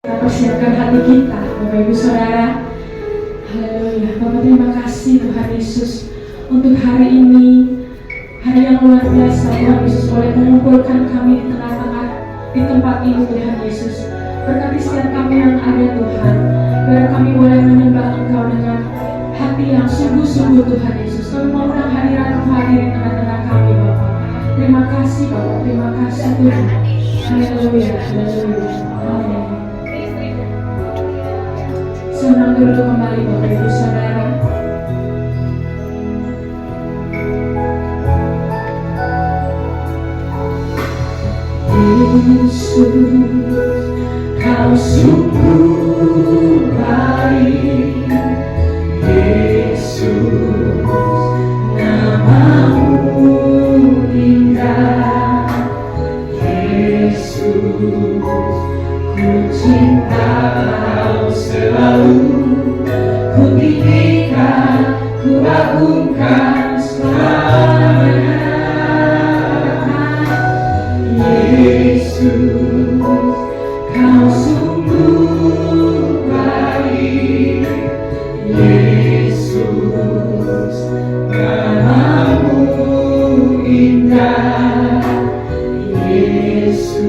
Kita persiapkan hati kita, Bapak Ibu Saudara. Haleluya. Bapak, terima kasih Tuhan Yesus untuk hari ini, hari yang luar biasa. Tuhan Yesus boleh mengumpulkan kami di tengah-tengah di tempat ini, Tuhan Yesus. Berkati setiap kami yang ada, Tuhan, biar kami boleh menyembah Engkau dengan hati yang sungguh-sungguh, Tuhan Yesus. Kami mengundang hadirat Engkau hadir di tengah-tengah kami, Bapak. Terima kasih, Bapak. Terima kasih, Tuhan. Haleluya. Haleluya. Amin. Senang duduk kembali, Bapak Ibu Saudara. Yesus, Kau sungguh baik. Yesus, Namamu indah. Yesus, ku cinta Kau selalu. Ku tinggikan, ku agungkan selamanya. Yesus, Kau sungguh baik. Yesus, Namamu indah. Yesus,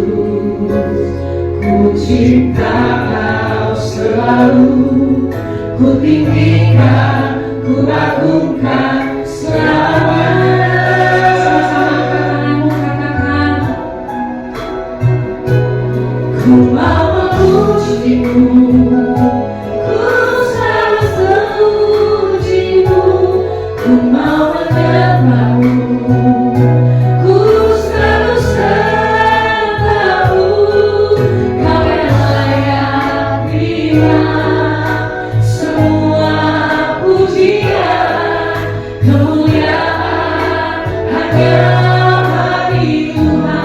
ku cinta Kau selalu. Ku tinggikan, ku agungkan selamanya. Ku mau memuji-Mu, ku selalu memuji-Mu. Ku mau menyembah-Mu, ku selalu sembah-Mu. Kau yang layak terima semua pujian, kemuliaan hanya bagi Tuhan.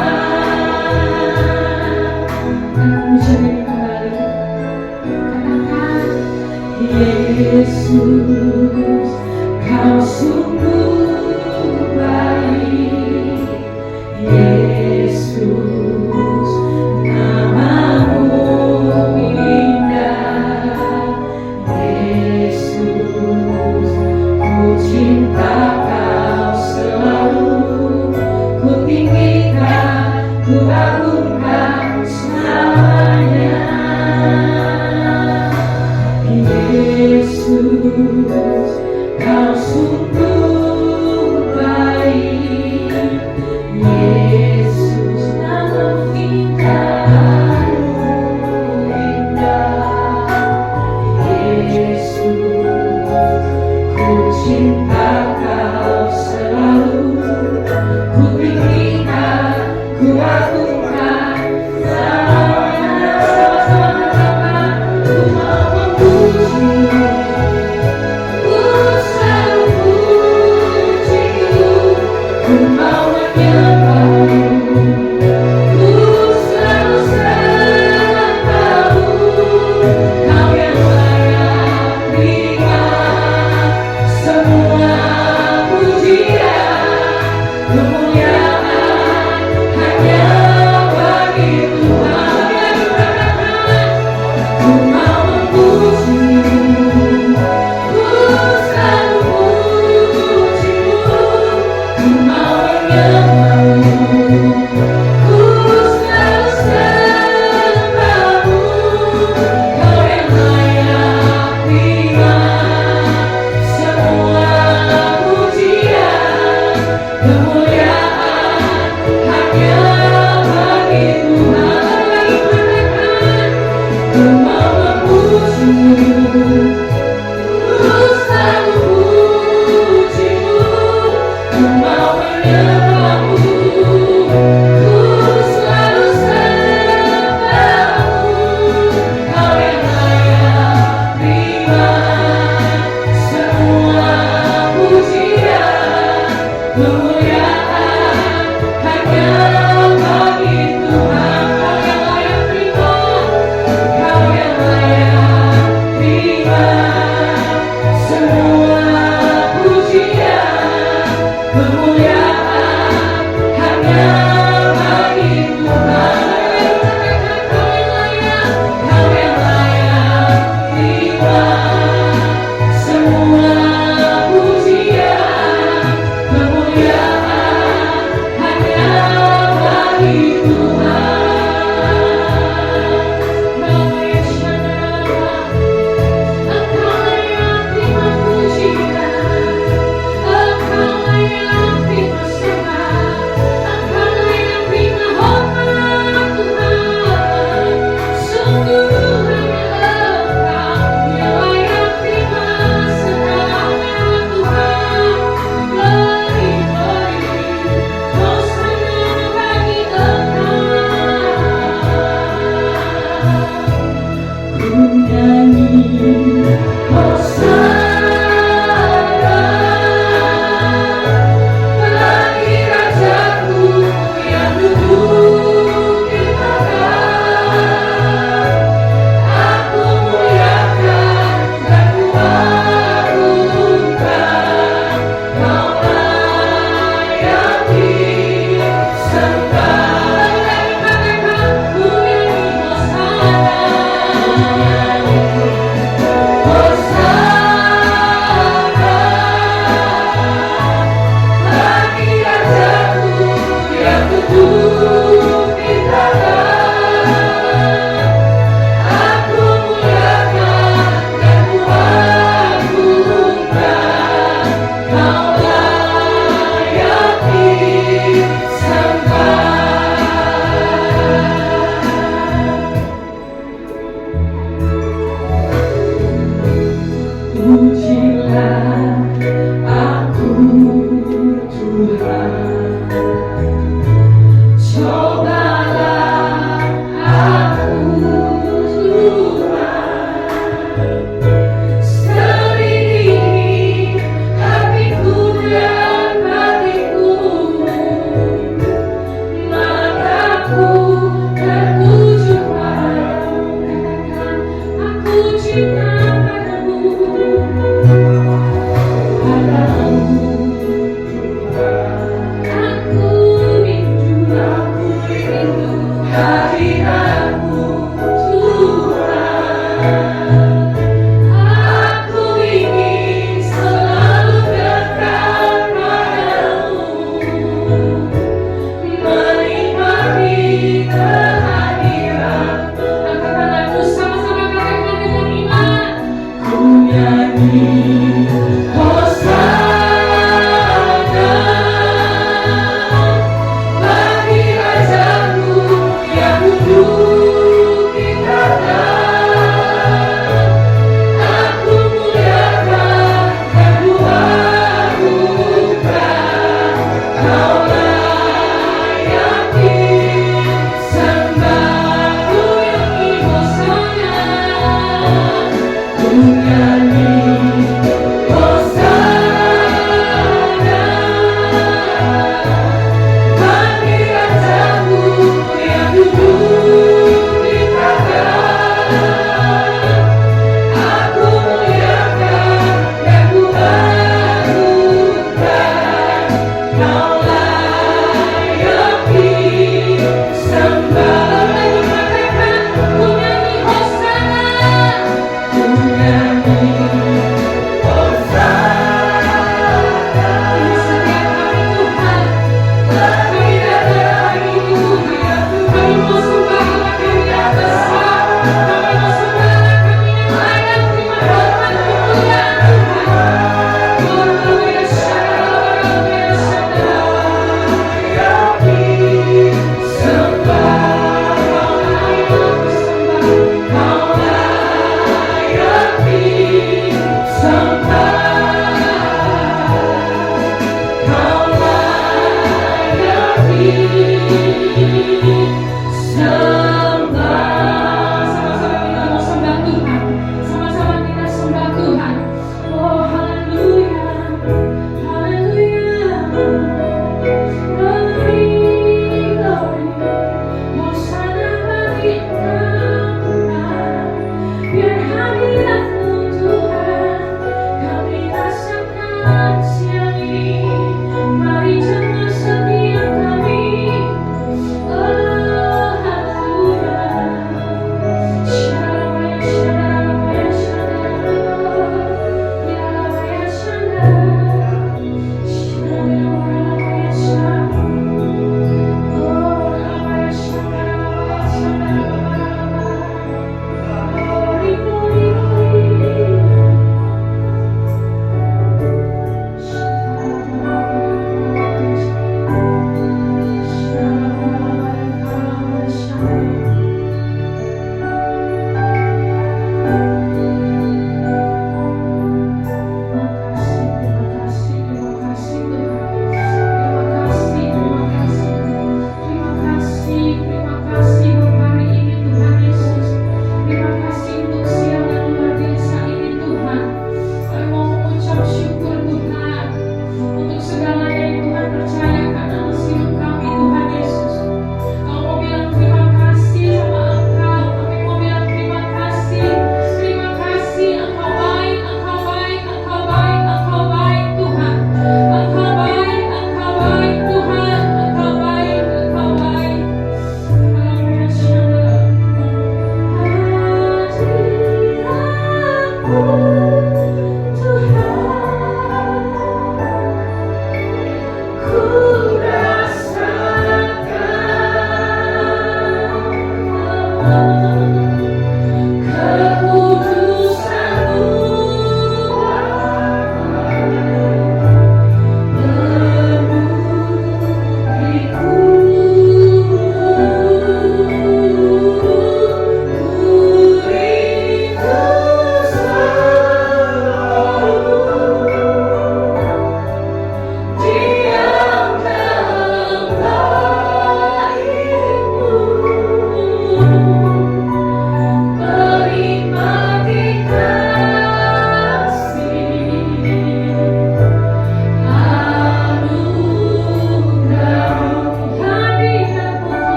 Pujian kembali, katakan, Yesus, Kau sungguh baik. Yesus, Namamu indah. Yesus, ku cinta Kau selalu. Ku tinggikan, ku agungkan selamanya. Yesus, Kau sungguh baik. Yesus, Namamu indah. Yesus, ku cinta Kau selalu. Ku tinggikan, ku agungkan selamanya. Sama-sama katakan, ku mau memuji-Mu, ku selalu memuji-Mu. Ku mau menyembah-Mu, ku selalu sembah-Mu. Kau yang layak terima semua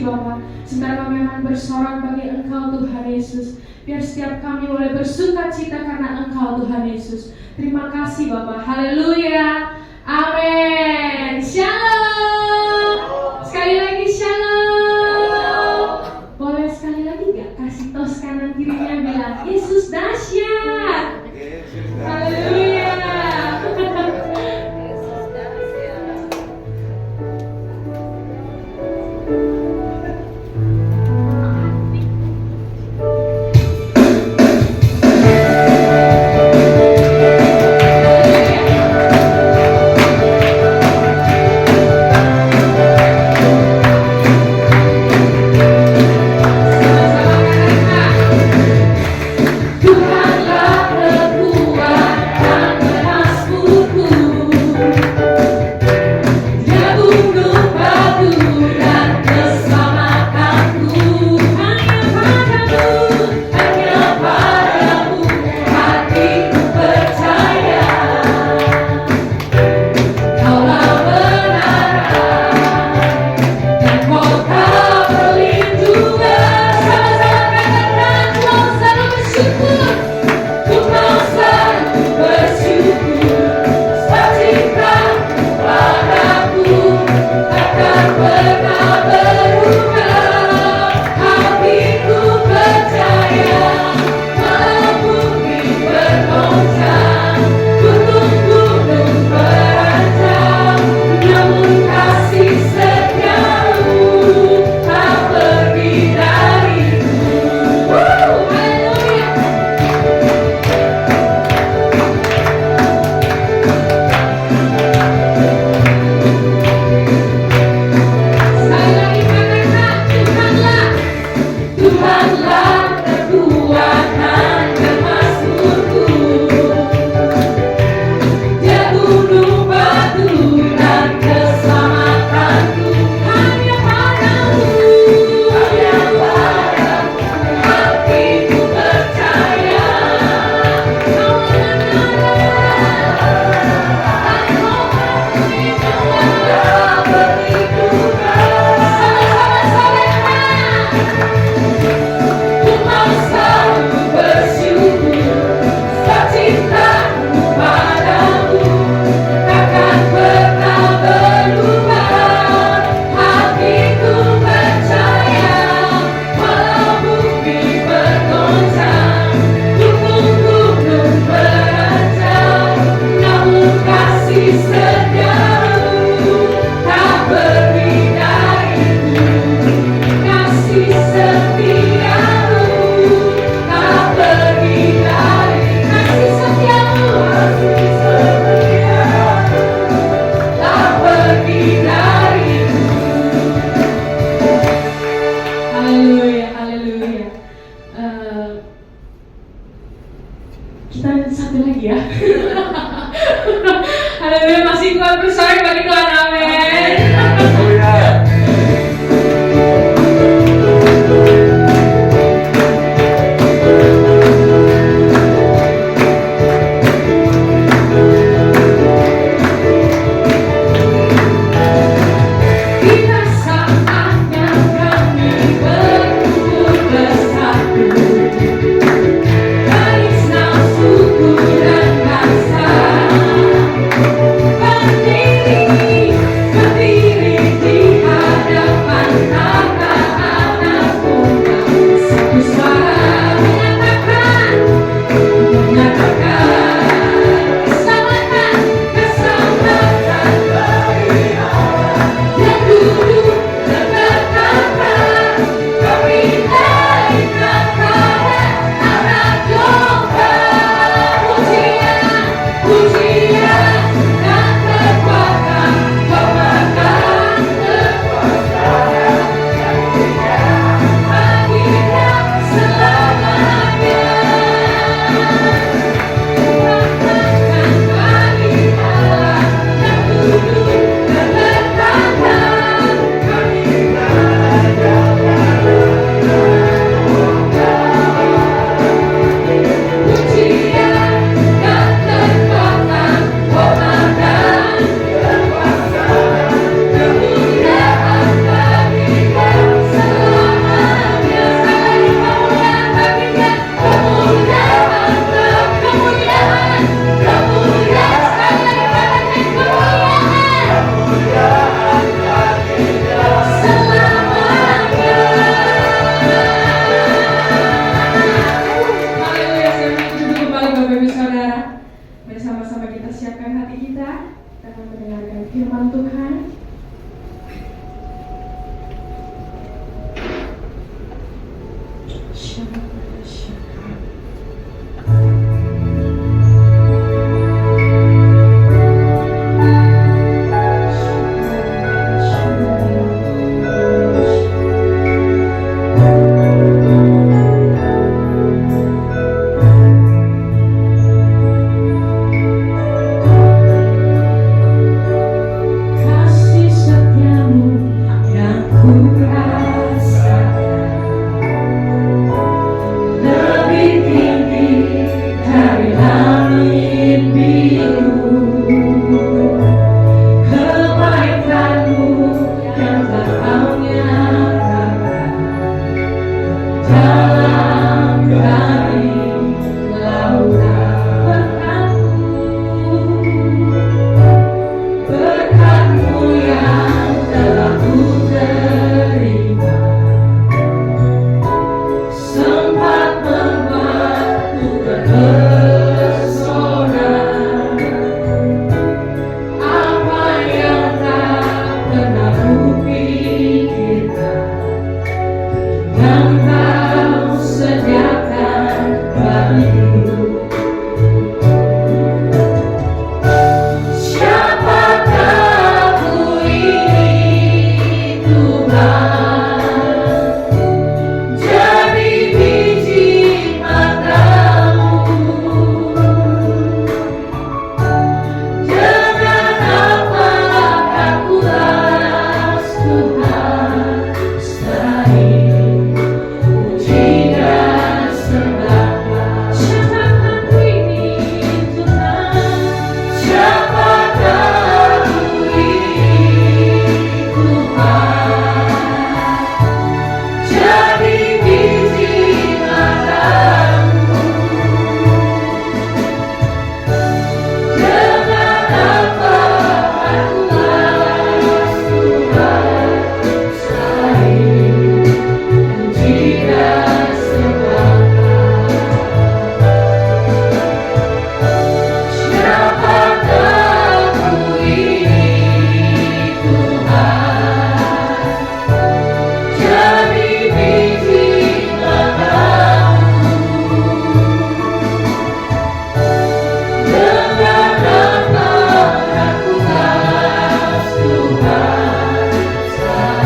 Bapa. Sementara kami memang bersorak bagi Engkau Tuhan Yesus. Biar setiap kami boleh bersuka cita karena Engkau Tuhan Yesus. Terima kasih Bapa. Haleluya. Amin. Shalom. Sekali lagi shalom. Boleh sekali lagi gak kasih tos kanan kirinya bilang Yesus dahsyat. Haleluya.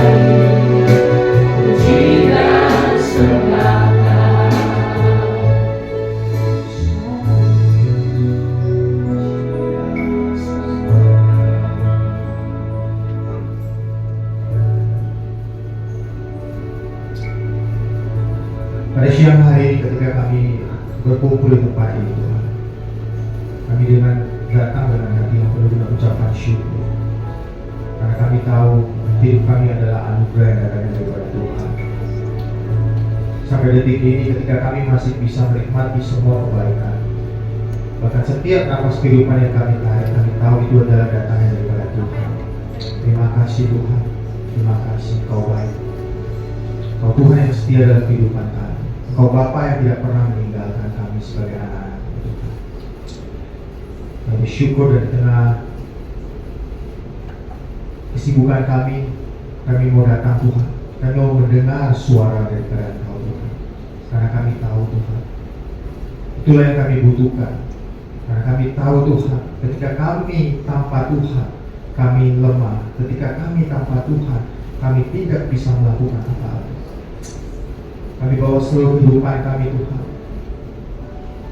Pada siang hari ketika kami berkumpul di tempat ini, Tuhan, kami datang dengan hati yang penuh dengan ucapan syukur, karena kami tahu hidup kami adalah anugerah yang datang daripada Tuhan. Sampai detik ini ketika kami masih bisa menikmati semua kebaikan, bahkan setiap nafas kehidupan yang kami tarik, kami tahu itu adalah datangnya daripada Tuhan. Terima kasih Tuhan, terima kasih Kau baik. Kau Tuhan yang setia dalam kehidupan kami. Kau Bapa yang tidak pernah meninggalkan kami sebagai anak-anak Tuhan. Kami bersyukur dari tengah kesibukan kami mau datang Tuhan. Kami mau mendengar suara daripada Engkau Tuhan. Karena kami tahu Tuhan, itulah yang kami butuhkan. Karena kami tahu Tuhan, ketika kami tanpa Tuhan, kami lemah. Ketika kami tanpa Tuhan, kami tidak bisa melakukan apa-apa. Kami bawa seluruh kehidupan kami Tuhan,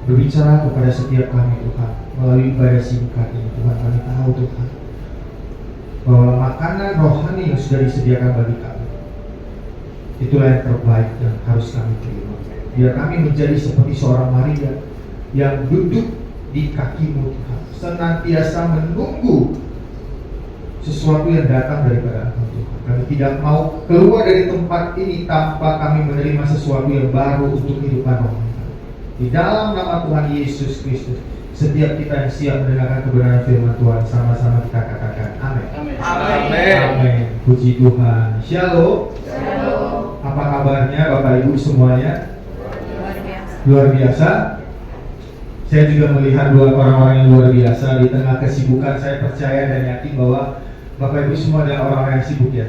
berbicara kepada setiap kami Tuhan, melalui ibadah singkat ini Tuhan. Kami tahu Tuhan, bahwa makanan rohani yang sudah disediakan bagi kami, itulah yang terbaik yang harus kami terima. Biar kami menjadi seperti seorang Maria yang duduk di kaki-Mu Tuhan, senantiasa menunggu sesuatu yang datang daripada Engkau Tuhan. Kami tidak mau keluar dari tempat ini tanpa kami menerima sesuatu yang baru untuk kehidupan rohani. Di dalam nama Tuhan Yesus Kristus, setiap kita yang siap mendengarkan kebenaran firman Tuhan, sama-sama kita katakan amin. Amin. Amin. Puji Tuhan. Shalom. Shalom. Apa kabarnya Bapak Ibu semuanya? Luar biasa. Saya juga melihat dua orang-orang yang luar biasa di tengah kesibukan. Saya percaya dan yakin bahwa Bapak Ibu semua adalah orang-orang yang sibuk ya.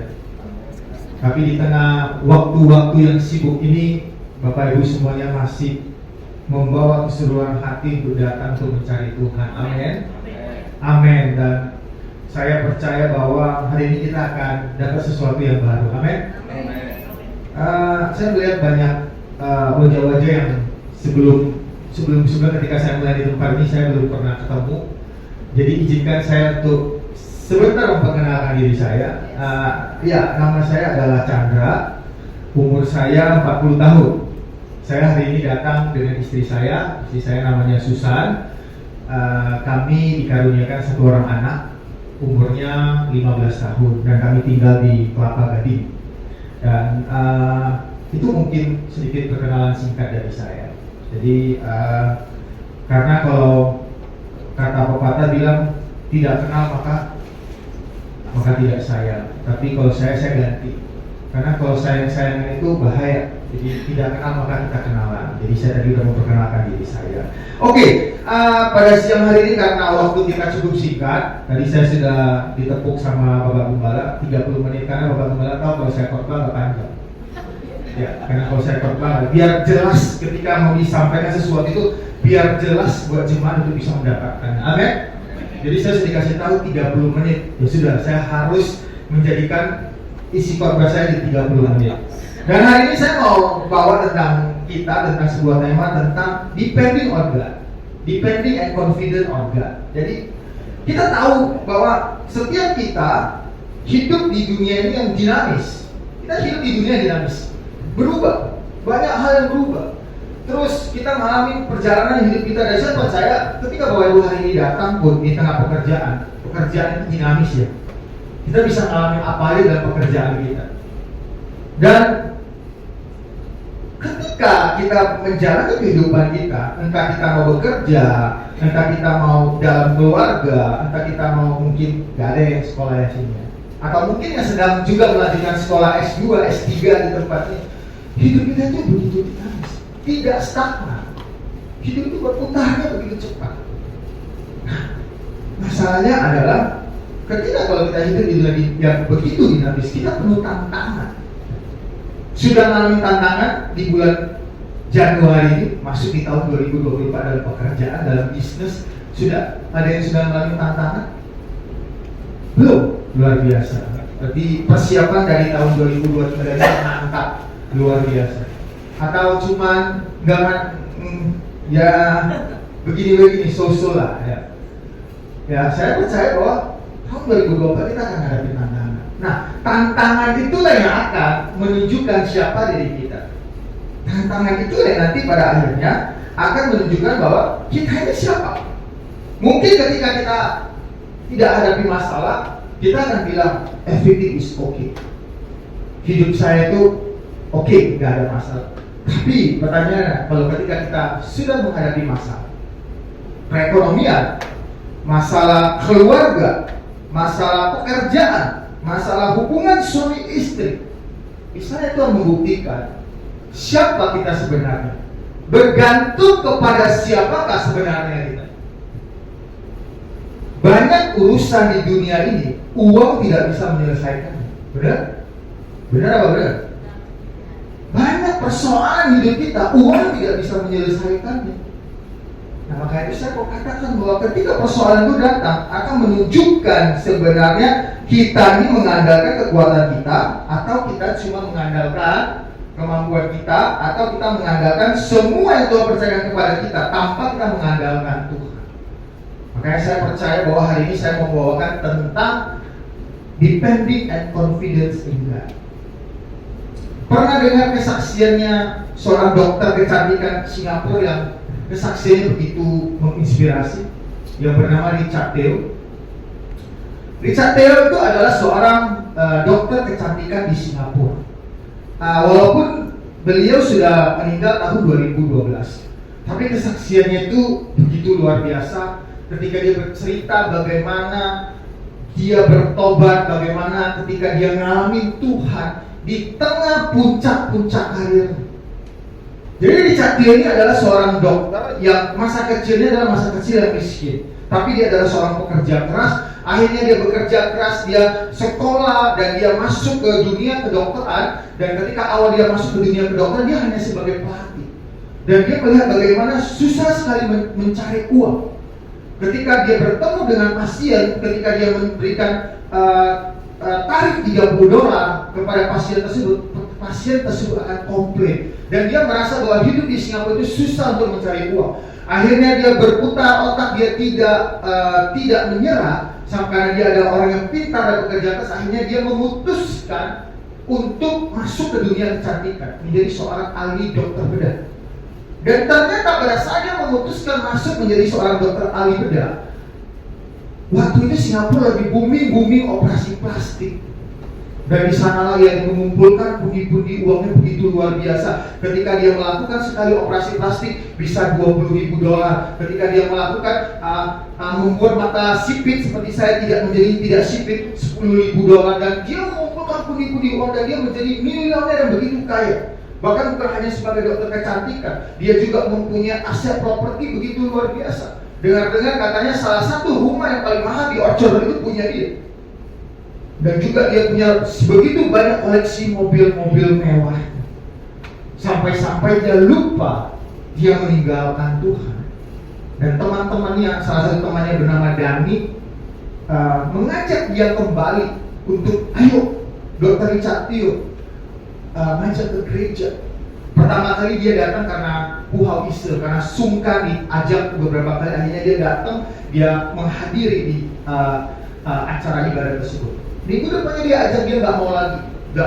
Tapi di tengah waktu-waktu yang sibuk ini, Bapak Ibu semuanya masih membawa keseluruhan hati untuk datang untuk mencari Tuhan. Amin. Amin. Dan saya percaya bahwa hari ini kita akan dapat sesuatu yang baru. Amin. Saya melihat banyak wajah-wajah yang sebelum ketika saya mulai di tempat ini saya belum pernah ketemu. Jadi izinkan saya untuk sebentar memperkenalkan diri saya. Nama saya adalah Chandra. Umur saya 40 tahun. Saya hari ini datang dengan istri saya. Istri saya namanya Susan. Kami dikaruniakan satu orang anak, umurnya 15 tahun, dan kami tinggal di Kelapa Gading. Dan itu mungkin sedikit perkenalan singkat dari saya. Jadi karena kalau kata pepatah bilang tidak kenal maka tidak sayang. Tapi kalau saya ganti. Karena kalau sayang-sayangan itu bahaya. Jadi tidak kenal maka kita kenalan. Jadi saya tadi sudah memperkenalkan diri saya. Oke, pada siang hari ini karena waktu kita cukup singkat, tadi saya sudah ditepuk sama Bapak Gembala 30 menit karena Bapak Gembala tahu kalau saya khotbah nggak panjang. Ya, karena kalau saya khotbah biar jelas ketika mau disampaikan sesuatu itu biar jelas buat jemaat untuk bisa mendapatkan. Amin. Jadi saya sudah dikasih tahu 30 menit. Ya sudah, saya harus menjadikan isi khotbah saya di 30 menit. Dan hari ini saya mau bawa tentang sebuah tema tentang depending on God, depending and confident on God. Jadi kita tahu bahwa setiap kita hidup di dunia ini yang dinamis. Kita hidup di dunia dinamis, berubah, banyak hal yang berubah. Terus kita mengalami perjalanan hidup kita. Dan saya percaya ketika Bapak Ibu hari ini datang pun di tengah pekerjaan itu dinamis ya. Kita bisa mengalami apa aja dalam pekerjaan kita. Dan ketika kita menjalani kehidupan kita, entah kita mau bekerja, entah kita mau dalam keluarga, entah kita mau mungkin gak ada yang sekolah yang sini, atau mungkin yang sedang juga melanjutkan sekolah S2, S3 di tempat ini, hidup kita itu begitu dinamis, tidak stagnan. Hidup itu berputarnya begitu cepat. Nah, masalahnya adalah ketika kalau kita hidup di dunia yang begitu dinamis, kita penuh tantangan. Sudah mengalami tantangan di bulan Januari ini, masuk di tahun 2024 dalam pekerjaan, dalam bisnis, sudah ada yang sudah mengalami tantangan? Belum, luar biasa. Berarti persiapan dari tahun 2023 ini mantap, luar biasa. Atau cuman ya begini-begini, so-so lah ya. Ya, saya percaya bahwa tahun 2024 kita akan hadapi tantangan. Nah, tantangan itulah yang akan menunjukkan siapa diri kita. Tantangan itulah yang nanti pada akhirnya akan menunjukkan bahwa kita ini siapa. Mungkin ketika kita tidak hadapi masalah, kita akan bilang everything is okay. Hidup saya itu oke, nggak ada masalah. Tapi pertanyaannya, kalau ketika kita sudah menghadapi masalah perekonomian, masalah keluarga, masalah pekerjaan, masalah hubungan suami istri, misalnya itu membuktikan siapa kita sebenarnya, bergantung kepada siapakah sebenarnya kita. Banyak urusan di dunia ini uang tidak bisa menyelesaikan, benar? Benar apa benar? Banyak persoalan hidup kita uang tidak bisa menyelesaikannya. Nah, maka itu saya mau katakan bahwa ketika persoalan itu datang akan menunjukkan sebenarnya kita ini mengandalkan kekuatan kita, atau kita cuma mengandalkan kemampuan kita, atau kita mengandalkan semua yang Tuhan percayakan kepada kita tanpa kita mengandalkan Tuhan. Makanya saya percaya bahwa hari ini saya membawakan tentang depending and confidence in God. Pernah dengar kesaksiannya seorang dokter kecantikan Singapura yang kesaksiannya begitu menginspirasi, yang bernama Richard Teo. Richard Teo itu adalah seorang dokter kecantikan di Singapura. Walaupun beliau sudah meninggal tahun 2012, tapi kesaksiannya itu begitu luar biasa ketika dia bercerita bagaimana dia bertobat, bagaimana ketika dia ngalamin Tuhan di tengah puncak-puncak karirnya. Jadi Richard Teo ini adalah seorang dokter yang masa kecilnya adalah masa kecil yang miskin, tapi dia adalah seorang pekerja keras. Akhirnya dia bekerja keras, dia sekolah dan dia masuk ke dunia kedokteran. Dan ketika awal dia masuk ke dunia kedokteran, dia hanya sebagai pelatih. Dan dia melihat bagaimana susah sekali mencari uang. Ketika dia bertemu dengan pasien, ketika dia memberikan tarif $30 kepada pasien tersebut akan komplain. Dan dia merasa bahwa hidup di Singapura itu susah untuk mencari uang. Akhirnya dia berputar otak, dia tidak menyerah. Karena dia adalah orang yang pintar dan bekerja keras, akhirnya dia memutuskan untuk masuk ke dunia kecantikan, menjadi seorang ahli dokter bedah. Dan ternyata pada saat dia memutuskan masuk menjadi seorang dokter ahli bedah, waktu itu Singapura lagi booming operasi plastik. Dan di sanalah yang mengumpulkan pundi-pundi uangnya begitu luar biasa. Ketika dia melakukan sekali operasi plastik bisa $20.000. Ketika dia melakukan membuat mata sipit seperti saya tidak sipit, $10.000. Dan dia mengumpulkan pundi-pundi uang dan dia menjadi miliuner dan begitu kaya. Bahkan bukan hanya sebagai dokter kecantikan, dia juga mempunyai aset properti begitu luar biasa. Dengar-dengar katanya salah satu rumah yang paling mahal di Orchard itu punya dia. Dan juga dia punya begitu banyak koleksi mobil-mobil mewah. Sampai-sampai dia lupa dia meninggalkan Tuhan. Dan teman-temannya, salah satu temannya bernama Dani, mengajak dia kembali untuk, ayo Dr. Richard Teo, ngajak ke gereja. Pertama kali dia datang karena puhau ise, karena sungkan diajak beberapa kali. Akhirnya dia datang, dia menghadiri di acara ibadah tersebut. Minggu depannya dia ajak, dia nggak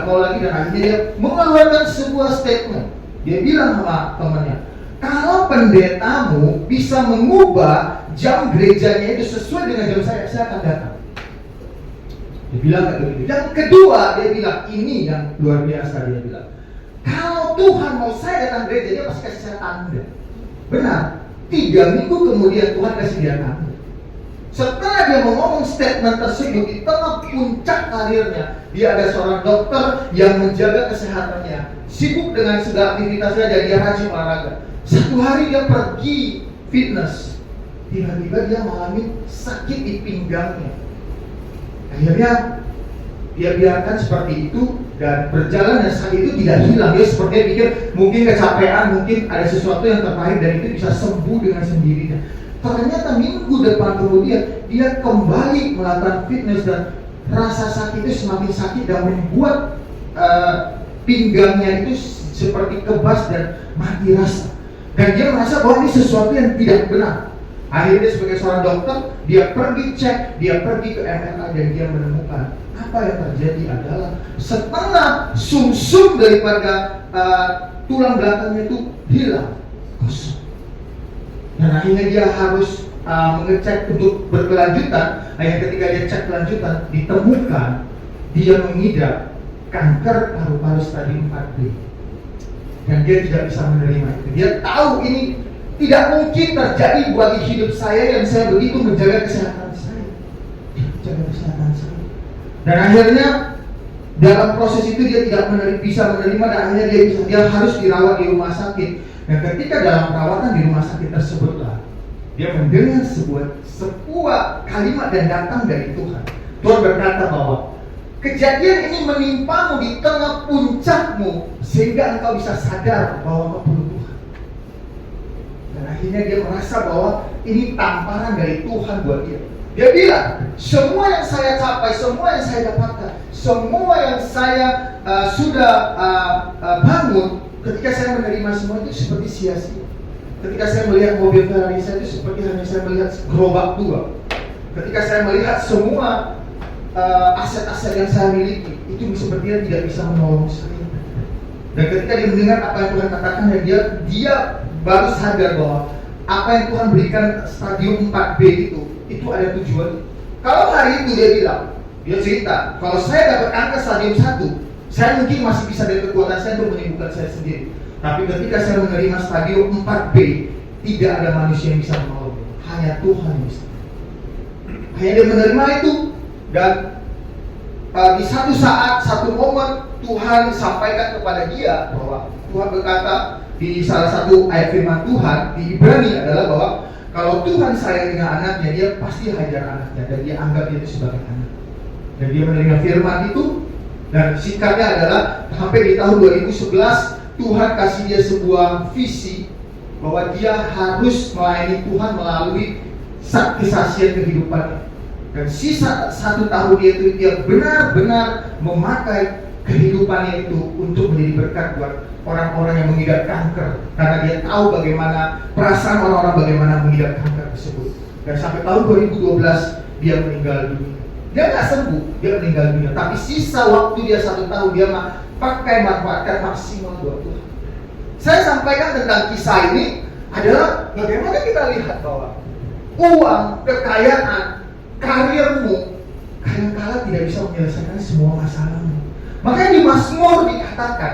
mau lagi dan akhirnya dia mengeluarkan sebuah statement. Dia bilang sama temannya, kalau pendetamu bisa mengubah jam gerejanya itu sesuai dengan jam saya akan datang. Dia bilang kayak begitu. Yang kedua dia bilang, ini yang luar biasa, dia bilang, kalau Tuhan mau saya datang gereja, dia pasti kasih saya tanda. Benar, 3 minggu kemudian Tuhan kasih dia tanda. Setelah dia ngomong statement tersebut di tengah puncak karirnya, dia ada seorang dokter yang menjaga kesehatannya, sibuk dengan segala aktivitasnya dan dia rajin olahraga. Satu hari dia pergi fitness, tiba-tiba dia mengalami sakit di pinggangnya. Akhirnya dia biarkan seperti itu dan berjalan, dan sakit itu tidak hilang. Dia sepertinya pikir mungkin kecapean, mungkin ada sesuatu yang terkait dan itu bisa sembuh dengan sendirinya. Ternyata minggu depan kemudian dia kembali melakukan fitness dan rasa sakit itu semakin sakit dan membuat pinggangnya itu seperti kebas dan mati rasa. Dan dia merasa bahwa ini sesuatu yang tidak benar. Akhirnya sebagai seorang dokter, dia pergi cek, dia pergi ke MRI dan dia menemukan apa yang terjadi adalah setengah sumsum daripada tulang belakangnya itu hilang, kosong. Dan akhirnya dia harus mengecek untuk berkelanjutan. Akhirnya ketika dia cek kelanjutan, ditemukan dia mengidap kanker paru-paru stadium 4B. Dan dia tidak bisa menerima itu. Dia tahu ini tidak mungkin terjadi bagi hidup saya yang saya begitu menjaga kesehatan saya. Menjaga kesehatan saya. Dan akhirnya dalam proses itu dia tidak bisa menerima dan akhirnya dia harus dirawat di rumah sakit. Dan ketika dalam perawatan di rumah sakit tersebutlah dia mendengar sebuah kalimat dan datang dari Tuhan. Tuhan berkata bahwa kejadian ini menimpamu di tengah puncakmu sehingga engkau bisa sadar bahwa engkau perlu Tuhan. Dan akhirnya dia merasa bahwa ini tamparan dari Tuhan buat dia. Dia bilang, semua yang saya capai, semua yang saya dapatkan, semua yang saya sudah bangun, ketika saya menerima semua itu seperti sia-sia. Ketika saya melihat mobil Ferrari saya itu seperti hanya saya melihat gerobak tua. Ketika saya melihat semua aset-aset yang saya miliki, itu sepertinya tidak bisa menolong saya. Dan ketika dia mendengar apa yang Tuhan katakan, dia baru sadar bahwa apa yang Tuhan berikan stadium 4B itu ada tujuan. Kalau hari itu dia cerita, kalau saya dapat angka stadium 1, saya mungkin masih bisa dari kekuatan saya untuk menyembuhkan saya sendiri. Tapi ketika saya menerima stadium 4B, tidak ada manusia yang bisa menolong, hanya Tuhan yang bisa. Hanya dia menerima itu. Dan di satu saat, satu momen Tuhan sampaikan kepada dia bahwa Tuhan berkata di salah satu ayat firman Tuhan di Ibrani adalah bahwa kalau Tuhan sayang dengan anaknya, dia pasti hajar anaknya dan dia anggap dia itu sebagai anak. Dan dia menerima firman itu dan sikapnya adalah sampai di tahun 2011 Tuhan kasih dia sebuah visi bahwa dia harus melayani Tuhan melalui kesaksian kehidupannya. Dan sisa 1 tahun dia benar-benar memakai kehidupannya itu untuk menjadi berkat buat orang-orang yang mengidap kanker. Karena dia tahu bagaimana perasaan orang-orang bagaimana mengidap kanker tersebut. Dan sampai tahun 2012 dia meninggal dunia. Dia nggak sembuh, dia meninggal dunia. Tapi sisa waktu dia 1 tahun dia manfaatkan maksimal buat Tuhan. Saya sampaikan tentang kisah ini adalah bagaimana kita lihat bahwa uang, kekayaan, karirmu kadang-kala tidak bisa menyelesaikan semua masalahmu. Makanya di Mazmur dikatakan,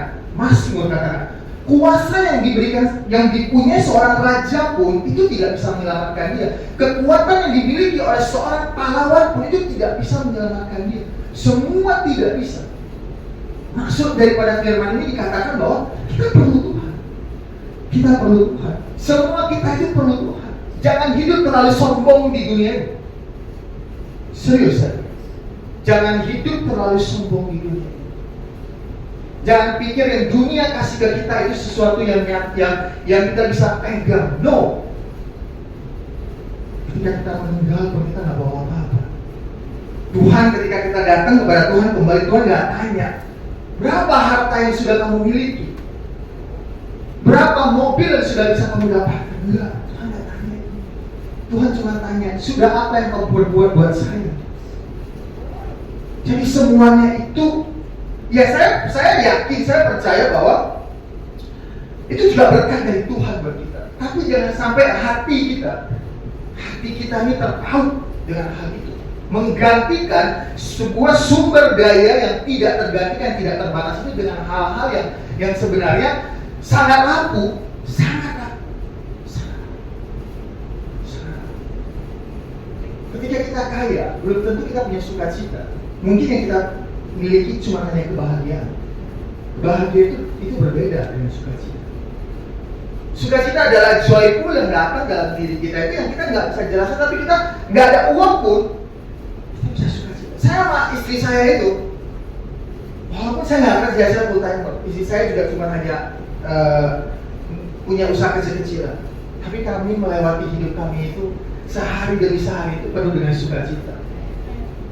kuasa yang diberikan, yang dipunyai seorang raja pun itu tidak bisa menyelamatkan dia. Kekuatan yang dimiliki oleh seorang pahlawan pun itu tidak bisa menyelamatkan dia. Semua tidak bisa. Maksud daripada firman ini dikatakan bahwa kita perlu Tuhan. Kita perlu Tuhan. Semua kita itu perlu Tuhan. Jangan hidup terlalu sombong di dunia ini. Serius ya? Jangan hidup terlalu sombong di dunia. Jangan pikir yang dunia kasih ke kita itu sesuatu yang kita bisa pegang. No. Ketika kita meninggal pun kita nggak bawa apa-apa. Tuhan ketika kita datang kepada Tuhan kembali, Tuhan nggak tanya berapa harta yang sudah kamu miliki, berapa mobil yang sudah bisa kamu dapatkan. Enggak, Tuhan nggak tanya. Tuhan cuma tanya, sudah apa yang kamu berbuat buat saya. Jadi semuanya itu, ya saya yakin, saya percaya bahwa itu juga berkat dari Tuhan buat kita. Tapi jangan sampai hati kita ini terpaut dengan hal itu, menggantikan sebuah sumber daya yang tidak tergantikan, tidak terbatas itu dengan hal-hal yang sebenarnya sangat rapuh, sangat. Ketika kita kaya, belum tentu kita punya sukacita. Mungkin yang kita miliki cuma hanya kebahagiaan. Bahagia itu berbeda dengan sukacita. Sukacita adalah joyful yang datang dalam diri kita, itu yang kita nggak bisa jelaskan. Tapi kita nggak ada uang pun, kita bisa sukacita. Saya sama istri saya itu, walaupun saya nggak kerja, saya full timer. Istri saya juga cuma hanya punya usaha kecil-kecilan. Tapi kami melewati hidup kami itu sehari demi sehari itu penuh dengan sukacita.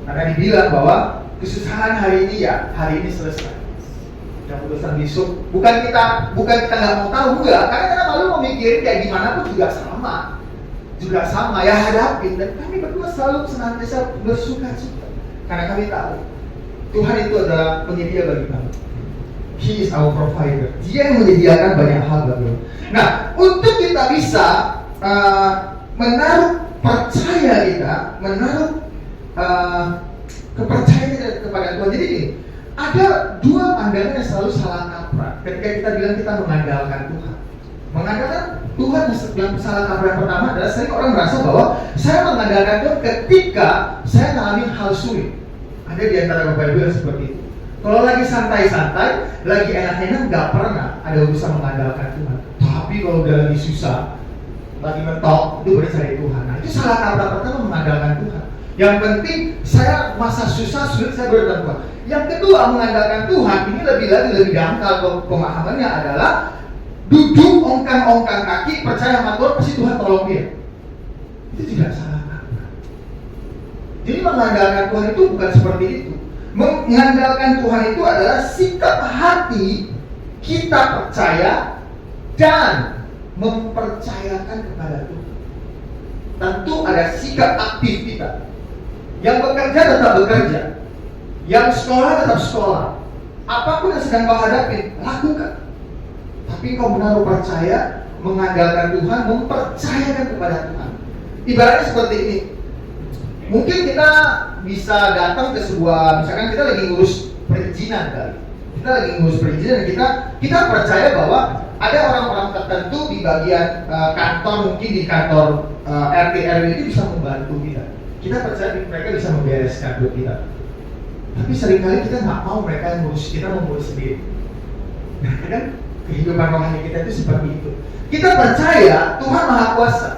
Maka dibilang bahwa kesusahan hari ini selesai. Yang urusan besok bukan kita nggak mau tahu, enggak, karena kita malu memikirin kayak gimana pun juga sama ya hadapin. Dan kami berdua selalu senantiasa bersuka-suka karena kami tahu Tuhan itu adalah penyedia bagi kami. He is our provider. Dia yang menyediakan banyak hal bagi kami. Nah, untuk kita bisa menaruh percaya kita, menaruh kepercayaan kita kepada Tuhan. Jadi gini, ada dua pandangan yang selalu salah kaprah ketika kita bilang kita mengandalkan Tuhan. Mengandalkan Tuhan yang salah kaprah yang pertama adalah sering orang merasa bahwa saya mengandalkan Tuhan ketika saya mengalami hal sulit. Ada di antara Bapak Ibu yang seperti itu. Kalau lagi santai-santai, lagi enak-enak, nggak pernah ada urusan mengandalkan Tuhan. Tapi kalau udah lagi susah, lagi mentok, itu baru cari Tuhan. Nah, itu salah kaprah pertama, mengandalkan Tuhan. Yang penting saya masa susah sulit saya berdoa Tuhan. Yang kedua, mengandalkan Tuhan ini lebih dangkal pemahamannya adalah duduk ongkang-ongkang kaki percaya sama Tuhan pasti Tuhan tolong dia. Itu juga salah kaprah. Jadi mengandalkan Tuhan itu bukan seperti itu. Mengandalkan Tuhan itu adalah sikap hati kita percaya dan mempercayakan kepada Tuhan. Tentu ada sikap aktif kita. Yang bekerja tetap bekerja, yang sekolah tetap sekolah. Apapun yang sedang kau hadapi, lakukan. Tapi kau menaruh percaya, mengandalkan Tuhan, mempercayakan kepada Tuhan. Ibaratnya seperti ini. Mungkin kita bisa datang ke sebuah, misalkan kita lagi ngurus perizinan kali. Kita lagi ngurus perizinan dan kita percaya bahwa ada orang-orang tertentu di bagian kantor, mungkin di kantor RT RW itu bisa membantu kita. Kita percaya mereka bisa membereskan buat kita. Tapi seringkali kita nggak mau mereka yang ngurus, kita mau ngurus sendiri. Nah, kan kehidupan rohani kita itu seperti itu. Kita percaya Tuhan Maha Kuasa.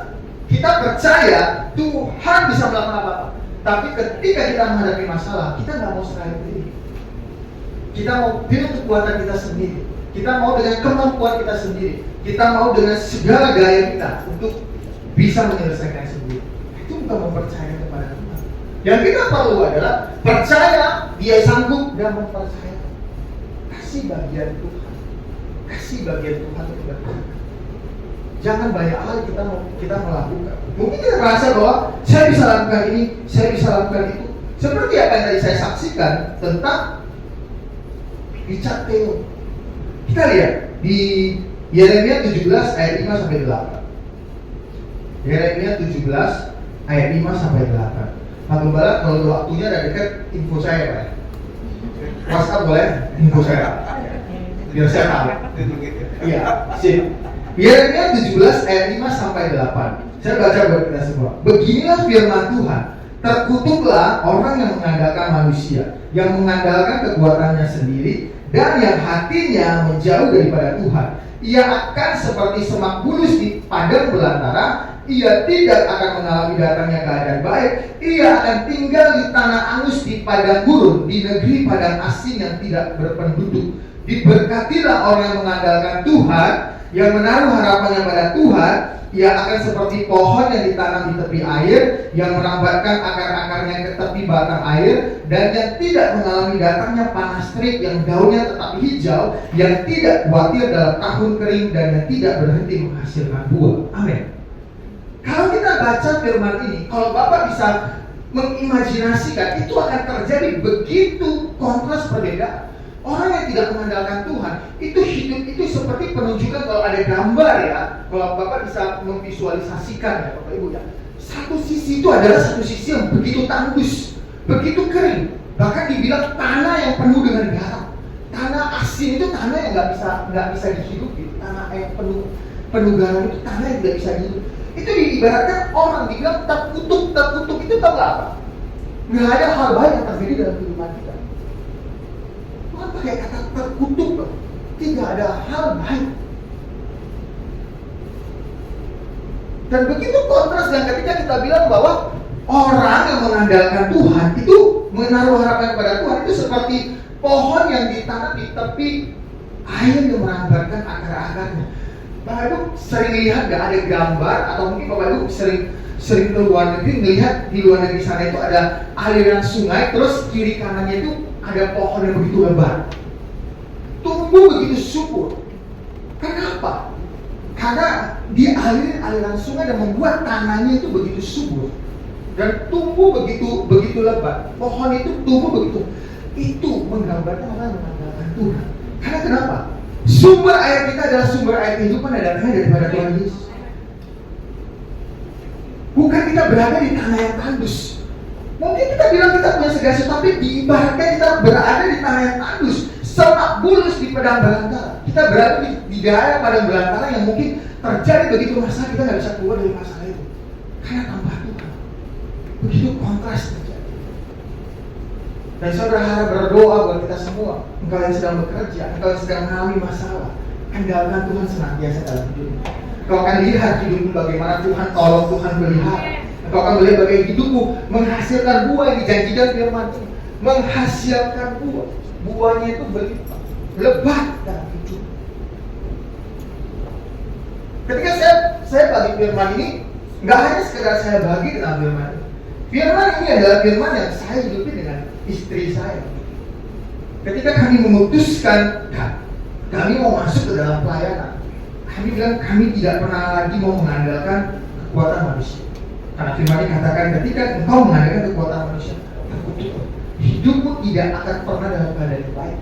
Kita percaya Tuhan bisa melakukan apa-apa. Tapi ketika kita menghadapi masalah, kita nggak mau serahin diri. Kita mau dengan kekuatan kita sendiri. Kita mau dengan kemampuan kita sendiri. Kita mau dengan segala daya kita untuk bisa menyelesaikan sendiri. Itu bukan mempercayai kepada Tuhan. Yang kita perlu adalah percaya Dia sanggup dan mempercayai. Kasih bagian Tuhan. Kasih bagian Tuhan untuk berkata. Jangan banyak hal kita melakukan. Mungkin kita merasa bahwa saya bisa lakukan ini, saya bisa lakukan itu. Seperti apa yang tadi saya saksikan tentang Richard Theo. Kita lihat di Yeremia 17 ayat 5 sampai 8. Yeremia 17 ayat 5 sampai 8. Pak Gembala, kalau waktunya ada dekat, info saya Pak. WhatsApp boleh? Info saya. Biar saya tahu. Iya, sip. Yeremia 17 ayat 5 sampai 8. Saya baca buat kita semua. Beginilah firman Tuhan. Terkutuklah orang yang mengandalkan manusia, yang mengandalkan kekuatannya sendiri, dan yang hatinya menjauh daripada Tuhan. Ia akan seperti semak bulus di padang belantara. Ia tidak akan mengalami datangnya keadaan baik. Ia akan tinggal di tanah angus di padang gurun, di negeri padang asing yang tidak berpenduduk. Diberkatilah orang yang mengandalkan Tuhan, yang menaruh harapannya pada Tuhan. Ia akan seperti pohon yang ditanam di tepi air, yang merambatkan akar-akarnya ke tepi batang air, dan yang tidak mengalami datangnya panas terik, yang daunnya tetap hijau, yang tidak khawatir dalam tahun kering, dan yang tidak berhenti menghasilkan buah. Amin. Kalau kita baca firman ini, kalau Bapak bisa mengimajinasikan, itu akan terjadi begitu kontras perbedaan. Orang yang tidak mengandalkan Tuhan, itu hidup itu seperti penunjukan. Kalau ada gambar ya, kalau Bapak bisa memvisualisasikan ya Bapak Ibu ya, satu sisi itu adalah satu sisi yang begitu tandus, begitu kering, bahkan dibilang tanah yang penuh dengan garam. Tanah asin itu tanah yang nggak bisa dihidupi. Tanah yang penuh garam itu tanah yang tidak bisa dihidup. Itu diibaratkan orang dibilang terkutuk itu tahu nggak apa? Nggak ada hal baik yang terjadi dalam kehidupan kita. Tuhan pakai kata terkutuk loh. Tidak ada hal baik. Dan begitu kontras dengan ketika kita bilang bahwa orang yang mengandalkan Tuhan itu menaruh harapan kepada Tuhan itu seperti pohon yang ditanam di tepi air yang merambatkan akar-akarnya. Bapak Ibu sering lihat gak ada gambar, atau mungkin Bapak Ibu sering ke luar negeri melihat di luar negeri sana itu ada aliran sungai, terus kiri kanannya itu ada pohon yang begitu lebat, tumbuh begitu subur. Kenapa? Karena dia aliran sungai dan membuat tanahnya itu begitu subur dan tumbuh begitu lebat. Pohon itu tumbuh begitu. Itu menggambarkan orang mengandalkan Tuhan. Karena kenapa? Sumber air kita adalah sumber air kehidupan yang datangnya daripada Tuhan Yesus. Bukan kita berada di tanah yang tandus. Mungkin kita bilang kita punya segala sesuatu, tapi diibaratkan kita berada di tanah yang tandus, semak bulus di padang belantara. Kita berada di daerah padang belantara yang mungkin terjadi begitu masalah, kita nggak bisa keluar dari masalah itu karena tanpa Tuhan. Begitu kontras terjadi. Dan saudara harap berdoa buat kita semua. Engkau yang sedang bekerja, engkau yang sedang mengalami masalah, andalkan Tuhan senantiasa dalam hidupmu. Engkau akan lihat hidupmu bagaimana Tuhan tolong, Tuhan pelihara. Engkau akan melihat bagaimana hidupmu menghasilkan buah yang dijanjikan firman Tuhan. Menghasilkan buah. Buahnya itu berlimpah, lebat dalam hidup. Ketika saya bagi firman ini, nggak hanya sekedar saya bagi dalam firman ini. Firman ini adalah firman yang saya hidupi dengan istri saya. Ketika kami memutuskan kami mau masuk ke dalam pelayanan, kami bilang kami tidak pernah lagi mau mengandalkan kekuatan manusia. Karena firman ini katakan ketika engkau mengandalkan kekuatan manusia, hidupmu tidak akan pernah dalam keadaan yang baik.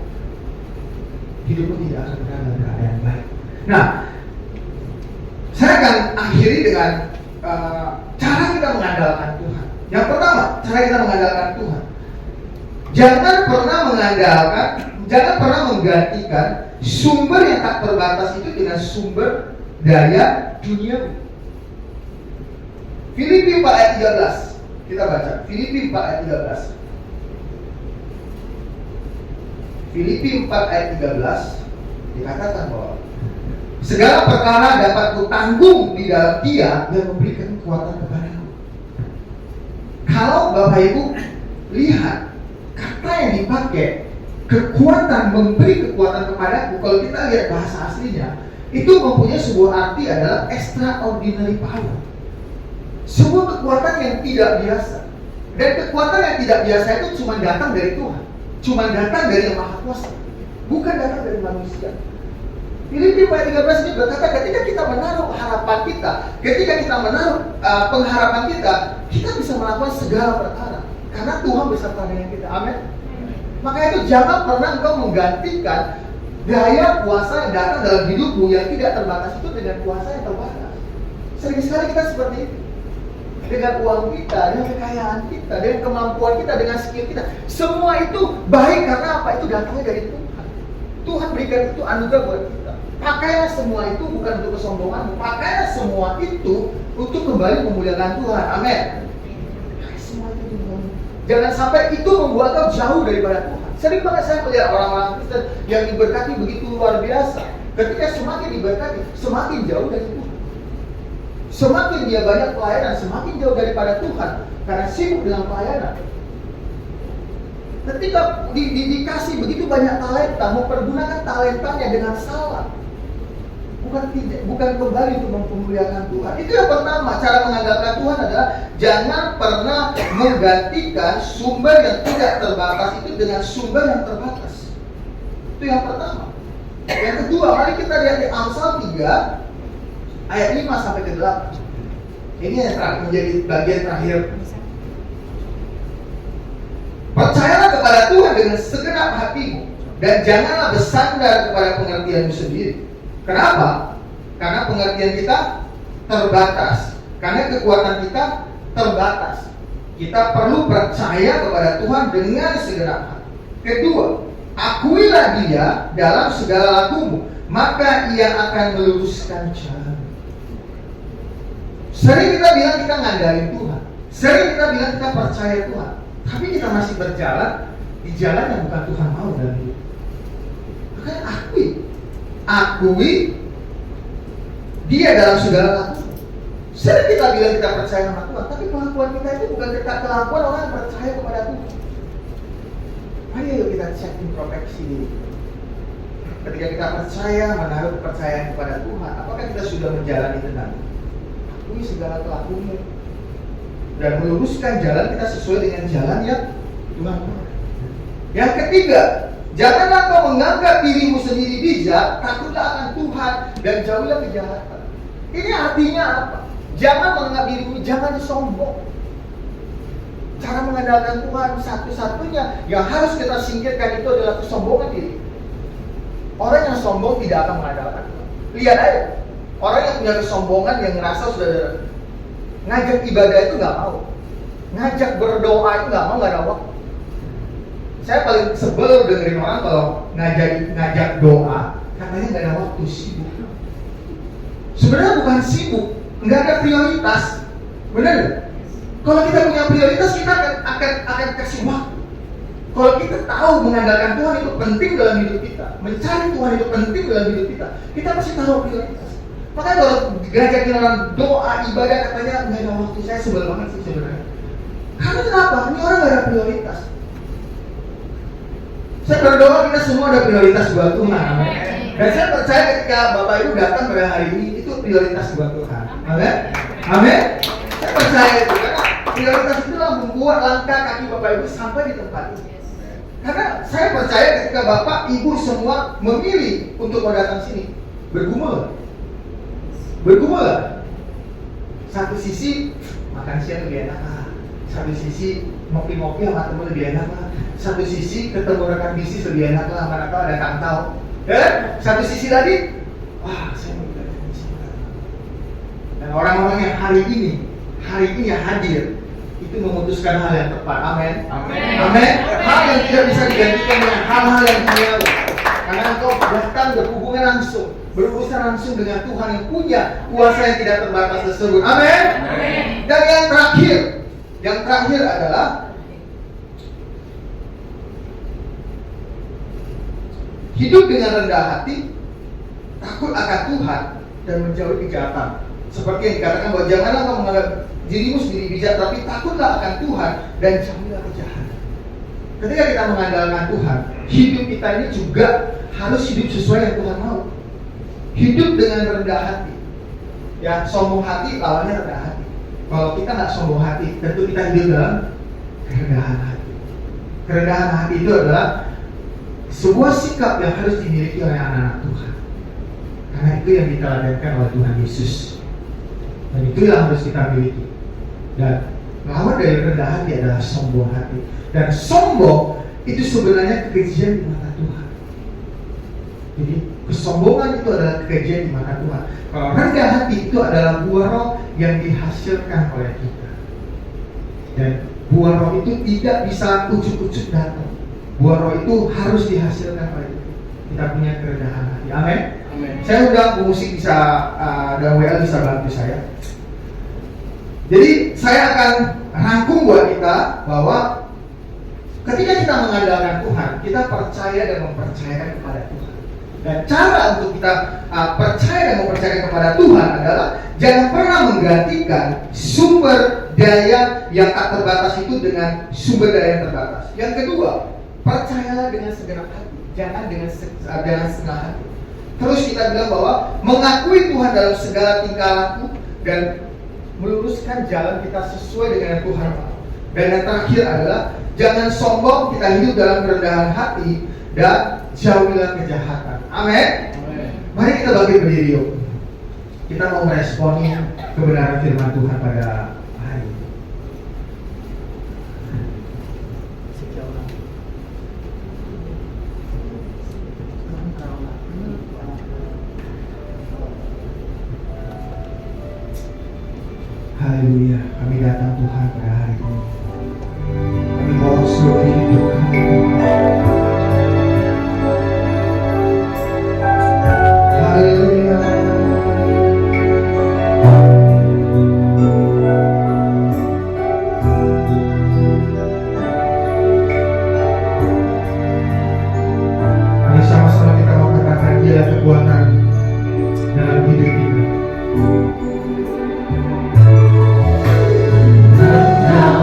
Hidupmu tidak akan pernah dalam keadaan yang baik. Nah, saya akan akhiri dengan cara kita mengandalkan Tuhan. Yang pertama, cara kita mengandalkan Tuhan. Jangan pernah menggantikan sumber yang tak terbatas itu dengan sumber daya dunia. Filipi 4 ayat 13. Kita baca. Filipi 4 ayat 13. Filipi 4 ayat 13 dikatakan bahwa segala perkara dapat kutanggung di dalam Dia yang memberikan kekuatan kepadaku. Kalau Bapak Ibu lihat kata yang dipakai, kekuatan, memberi kekuatan kepadaku, kalau kita lihat bahasa aslinya, itu mempunyai sebuah arti adalah extraordinary power. Sebuah kekuatan yang tidak biasa. Dan kekuatan yang tidak biasa itu cuma datang dari Tuhan, cuma datang dari Yang Maha Kuasa, bukan datang dari manusia. Filipi 4:13 ini berkata ketika kita menaruh harapan kita, ketika kita menaruh pengharapan kita bisa melakukan segala perkara karena Tuhan beserta dengan kita. Amin. Maka itu jangan pernah engkau menggantikan daya kuasa yang datang dalam hidupmu yang tidak terbatas itu dengan kuasa yang terbatas. Sering sekali kita seperti itu. Dengan uang kita, dengan kekayaan kita, dengan kemampuan kita, dengan skill kita, semua itu baik karena apa? Itu datangnya dari Tuhan. Tuhan berikan itu anugerah buat kita. Pakailah semua itu bukan untuk kesombongan, pakailah semua itu untuk kembali memuliakan Tuhan. Amin. Semua itu jangan sampai itu membuat kau jauh daripada Tuhan. Sering banget saya melihat orang-orang Kristen yang diberkati begitu luar biasa. Ketika semakin diberkati, semakin jauh dari Tuhan. Semakin dia banyak pelayanan, semakin jauh daripada Tuhan karena sibuk dengan pelayanan. Ketika dikasih begitu banyak talenta, mempergunakan talentanya dengan salah, bukan kembali untuk mempermuliakan Tuhan. Itu yang pertama, cara mengandalkan Tuhan adalah jangan pernah menggantikan sumber yang tidak terbatas itu dengan sumber yang terbatas. Itu yang pertama. Yang kedua, mari kita lihat di Amsal 3 ayat 5 sampai ke 8. Ini yang terakhir, menjadi bagian terakhir. Percayalah kepada Tuhan dengan segenap hatimu dan janganlah bersandar kepada pengertianmu sendiri. Kenapa? Karena pengertian kita terbatas. Karena kekuatan kita terbatas. Kita perlu percaya kepada Tuhan dengan segenap hati. Kedua, akuilah Dia dalam segala lakumu, maka Ia akan meluruskan jalan. Sering kita bilang kita ngandalin Tuhan, sering kita bilang kita percaya Tuhan, tapi kita masih berjalan di jalan yang bukan Tuhan mau dalam hidup. Makanya akui Dia dalam segala laku. Sering kita bilang kita percaya sama Tuhan, tapi kelakuan kita itu bukan kelakuan orang yang percaya kepada Tuhan. Ayo kita cek introspeksi diri. ketika kita percaya, menaruh kepercayaan kepada Tuhan, apakah kita sudah menjalani tenang? Akui segala kelakuanmu dan meluruskan jalan kita sesuai dengan jalan yang Tuhan mau. Yang ketiga, janganlah kau menganggap dirimu sendiri bijak, takutlah akan Tuhan dan jauhilah kejahatan. Ini artinya apa? Jangan menganggap dirimu, jangan sombong. Cara mengandalkan Tuhan satu-satunya yang harus kita singkirkan itu adalah kesombongan diri. Orang yang sombong tidak akan mengandalkan Tuhan. Lihat aja, orang yang punya kesombongan yang ngerasa sudah ngajak ibadah itu nggak mau, ngajak berdoa itu nggak mau, nggak ada waktu. Saya paling sebel dengerin orang kalau ngajak doa, katanya nggak ada waktu, sibuk. Sebenarnya bukan sibuk, nggak ada prioritas, benar? Kalau kita punya prioritas, kita akan kasih waktu. Kalau kita tahu mengandalkan Tuhan itu penting dalam hidup kita, mencari Tuhan itu penting dalam hidup kita pasti taruh prioritas. Makanya kalau ngajakin orang doa, ibadah, katanya nggak ada waktu, saya sebel banget sih sebenarnya. Karena kenapa? Ini orang nggak ada prioritas. Saya berdoa kita semua ada prioritas buat Tuhan. Amin. Dan saya percaya ketika Bapak Ibu datang pada hari ini, itu prioritas buat Tuhan. Amin. Amin. Saya percaya itu karena prioritas itulah membuat langkah kaki Bapak Ibu sampai di tempat ini. Karena saya percaya ketika Bapak Ibu semua memilih untuk mau datang sini, bergumul. Satu sisi makan siang lebih enak lah. Satu sisi ngopi-ngopi sama temen lebih enak lah. Satu sisi ketemu rekan bisnis lebih enak lah, manakala ada kantau. Dan satu sisi lagi, wah saya mau belajar bisnis. Dan orang-orang yang hari ini yang hadir itu memutuskan hal yang tepat. Amin. Amin. Hal yang tidak bisa digantikan dengan hal-hal yang duniawi. Karena engkau datang berhubungan langsung, berurusan langsung dengan Tuhan yang punya kuasa yang tidak terbatas tersebut. Amin. Dan yang terakhir adalah hidup dengan rendah hati, takut akan Tuhan dan menjauhi kejahatan. Seperti yang dikatakan bahwa janganlah kau menganggap dirimu sendiri bijak, tapi takutlah akan Tuhan dan jauhilah kejahatan. Ketika kita mengandalkan Tuhan, hidup kita ini juga harus hidup sesuai yang Tuhan mau. Hidup dengan rendah hati. Ya, sombong hati lawannya rendah hati. Kalau kita nggak sombong hati, tentu kita hidup dalam kerendahan hati. Kerendahan hati itu adalah sebuah sikap yang harus dimiliki oleh anak-anak Tuhan. Karena itu yang diteladankan oleh Tuhan Yesus. Dan itu yang harus kita miliki. Dan lawan dari rendah hati adalah sombong hati. Dan sombong itu sebenarnya kekejian di mata Tuhan. Jadi kesombongan itu adalah kekejian di mata Tuhan. Kalau rendah hati itu adalah buah roh yang dihasilkan oleh kita. Dan buah roh itu tidak bisa ujuk-ujuk datang. Buah roh itu harus dihasilkan oleh kita punya kerendahan hati. Amin. Saya undang pemusik bisa dan WL bisa bantu saya. Jadi saya akan rangkum buat kita bahwa ketika kita mengandalkan Tuhan, kita percaya dan mempercayakan kepada Tuhan. Dan cara untuk kita percaya dan mempercayakan kepada Tuhan adalah jangan pernah menggantikan sumber daya yang tak terbatas itu dengan sumber daya yang terbatas. Yang kedua, percayalah dengan segenap hati, jangan dengan setengah hati. Terus kita bilang bahwa mengakui Tuhan dalam segala tingkah laku dan meluruskan jalan kita sesuai dengan yang Tuhan mau. Dan yang terakhir adalah jangan sombong, kita hidup dalam kerendahan hati dan jauhilah kejahatan. Amin. Mari kita bangkit berdiri yuk. Kita mau meresponi kebenaran firman Tuhan pada hari ini. Haleluya, kami datang Tuhan pada hari ini. Kami bawa seluruh hidup kami. Haleluya. Mari sama-sama kita mau katakan dia kekuatan dalam hidup kita. Now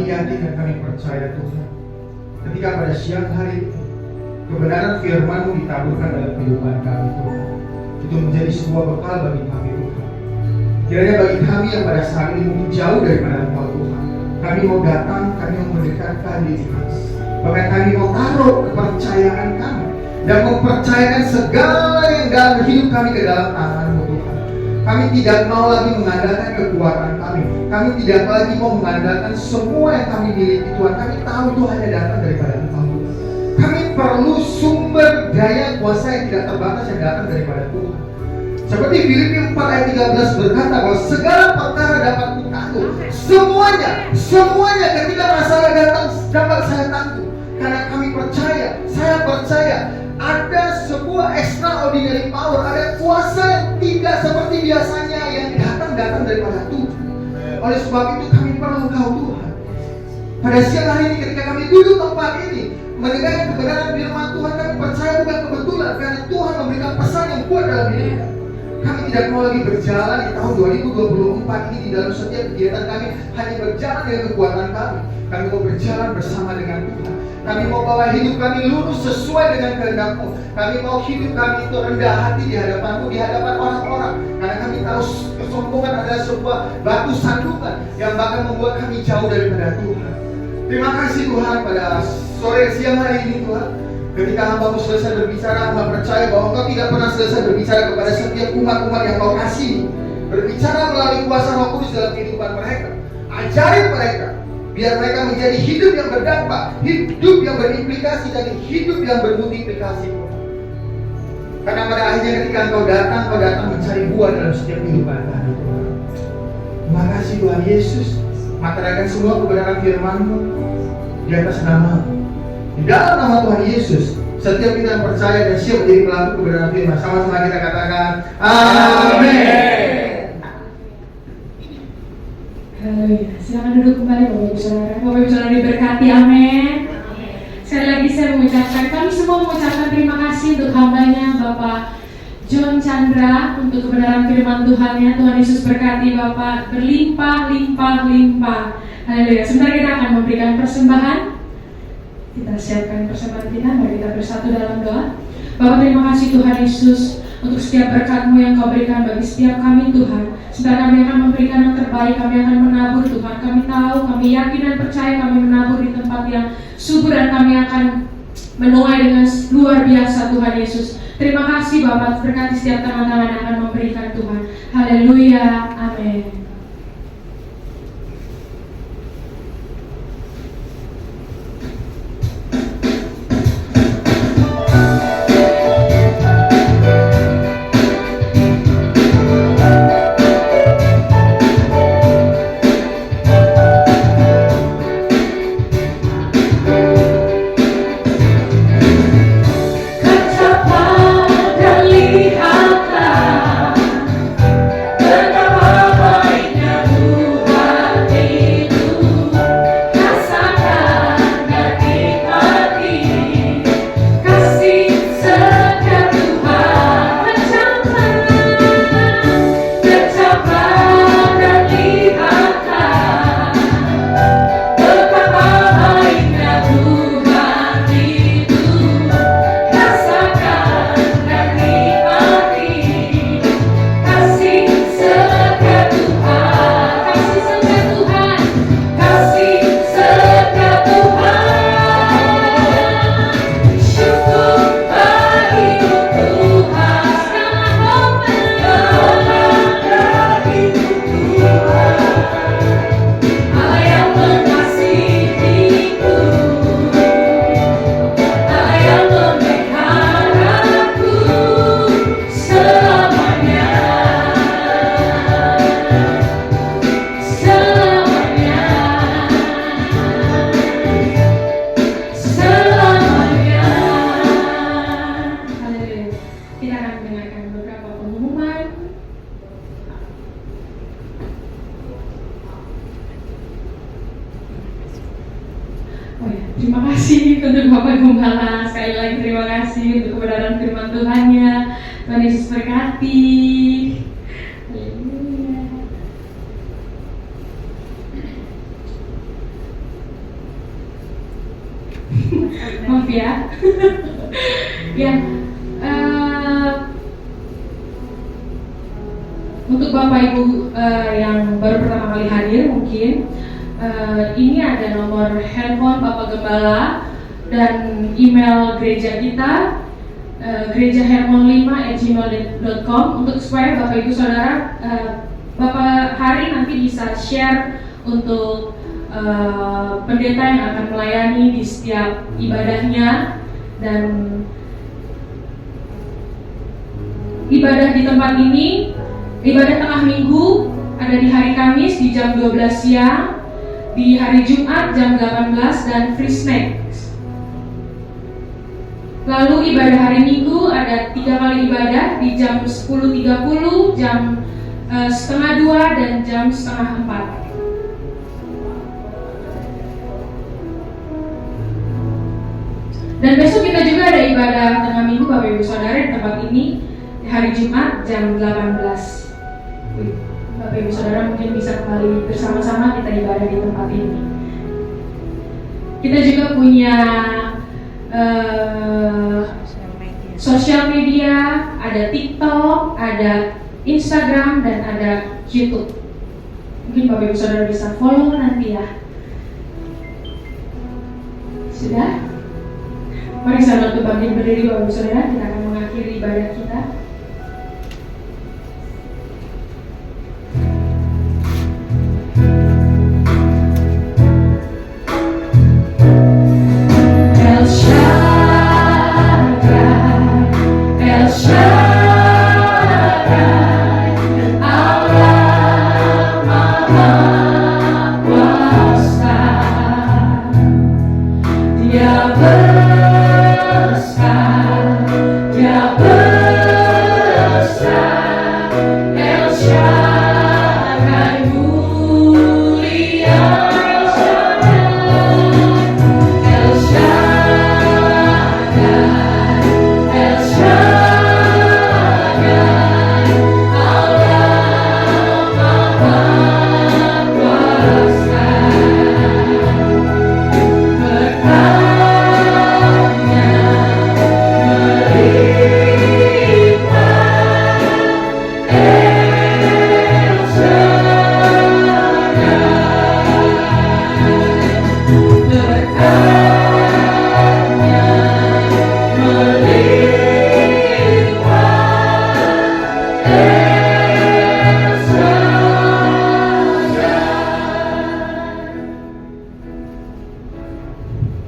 yakin dan kami percaya Tuhan, ketika pada siang hari ini kebenaran firman-Mu ditaburkan dalam kehidupan kami Tuhan, itu menjadi sebuah bekal bagi kami Tuhan. Kiranya bagi kami yang pada saat ini mungkin jauh daripada Engkau Tuhan, kami mau datang, kami mau mendekatkan diri kami, bahkan kami mau taruh kepercayaan kami dan mempercayakan segala yang dalam hidup kami ke dalam tangan-Mu Tuhan. Kami tidak mau lagi mengandalkan kekuatan kami. Kami tidak lagi mau mengandalkan semua yang kami miliki Tuhan. Kami tahu itu hanya datang daripada Engkau Tuhan. Kami perlu sumber daya kuasa yang tidak terbatas yang datang daripada Tuhan. Seperti Filipi 4 ayat 13 berkata bahwa segala perkara dapat kutanggung. Semuanya ketika masalah datang dapat saya tanggung. Karena kami percaya, saya percaya ada sebuah extraordinary power, ada kuasa yang tidak seperti biasanya yang datang daripada Tuhan. Oleh sebab itu kami perlu Engkau Tuhan. Pada siang hari ini ketika kami duduk tempat ini mendengarkan kebenaran firman Tuhan, kami percaya bukan kebetulan, karena Tuhan memberikan pesan yang kuat dalam hidup kami. Kami tidak mau lagi berjalan di tahun 2024 ini di dalam setiap kegiatan kami hanya berjalan dengan kekuatan kami. Kami mau berjalan bersama dengan Tuhan. Kami mau bawa hidup kami lurus sesuai dengan kehendak-Mu. Kami mau hidup kami itu rendah hati di hadapan-Mu, di hadapan orang-orang. Karena kami tahu kesombongan adalah sebuah batu sandungan yang bahkan membuat kami jauh daripada Tuhan. Terima kasih Tuhan pada sore siang hari ini Tuhan. Ketika hamba-Mu selesai berbicara, hamba percaya bahwa Engkau tidak pernah selesai berbicara kepada setiap umat-umat yang Kau kasih. Berbicara melalui kuasa Roh Kudus dalam kehidupan mereka. Ajari mereka, biar mereka menjadi hidup yang berdampak, hidup yang berimplikasi, dan hidup yang bermultiplikasi. Karena pada akhirnya ketika Engkau datang mencari buah dalam setiap kehidupan kami Tuhan. Terima kasih Tuhan Yesus. Materaikan semua kebenaran firman-Mu di atas nama-Mu. Di dalam nama Tuhan Yesus, setiap kita yang percaya dan siap menjadi pelaku kebenaran firman, sama-sama kita katakan amin. Haleluya. Silakan duduk kembali Bapak Ibu Saudara. Bapak Ibu Saudara diberkati, amin. Sekali lagi saya mengucapkan, kami semua mengucapkan terima kasih untuk hambanya Bapak John Chandra untuk kebenaran firman Tuhannya. Tuhan Yesus berkati Bapak berlimpah. Haleluya. Sebentar kita akan memberikan persembahan. Kita siapkan persembahan kita, mari kita bersatu dalam doa. Bapak, terima kasih Tuhan Yesus untuk setiap berkat-Mu yang Kau berikan bagi setiap kami Tuhan. Sebentar kami akan memberikan yang terbaik, kami akan menabur Tuhan. Kami tahu, kami yakin dan percaya kami menabur di tempat yang subur dan kami akan menuai dengan luar biasa Tuhan Yesus. Terima kasih Bapak, berkati setiap tangan-tangan yang akan memberikan Tuhan. Haleluya, amin. Terima kasih untuk Bapak Gembala. Sekali lagi terima kasih untuk kebenaran firman Tuhannya. Tuhan Yesus berkati. Haleluya. Maaf ya. Ya, untuk Bapak Ibu yang baru pertama kali hadir mungkin ini ada nomor handphone Bapak Gembala dan email gereja kita gerejahermon5@gmail.com untuk supaya Bapak Ibu Saudara Bapak Hari nanti bisa share untuk pendeta yang akan melayani di setiap ibadahnya, dan ibadah di tempat ini, ibadah tengah minggu ada di hari Kamis di jam 12 siang, di hari Jumat jam 18 dan free snacks. Lalu ibadah hari Minggu ada 3 kali ibadah di jam 10.30, jam setengah 2 dan jam setengah 4. Dan besok kita juga ada ibadah tengah minggu Bapak Ibu Saudara di tempat ini di hari Jumat jam 18. Bapak Ibu Saudara mungkin bisa kembali bersama-sama kita ibadah di tempat ini. Kita juga punya sosial media, ada TikTok, ada Instagram, dan ada YouTube. Mungkin Bapak Ibu Saudara bisa follow nanti ya. Sudah? Mari sama untuk bangkit berdiri Bapak Ibu Saudara, kita akan mengakhiri ibadah kita. El Shaddai, El Shaddai, Allah Maha Kuasa, Dia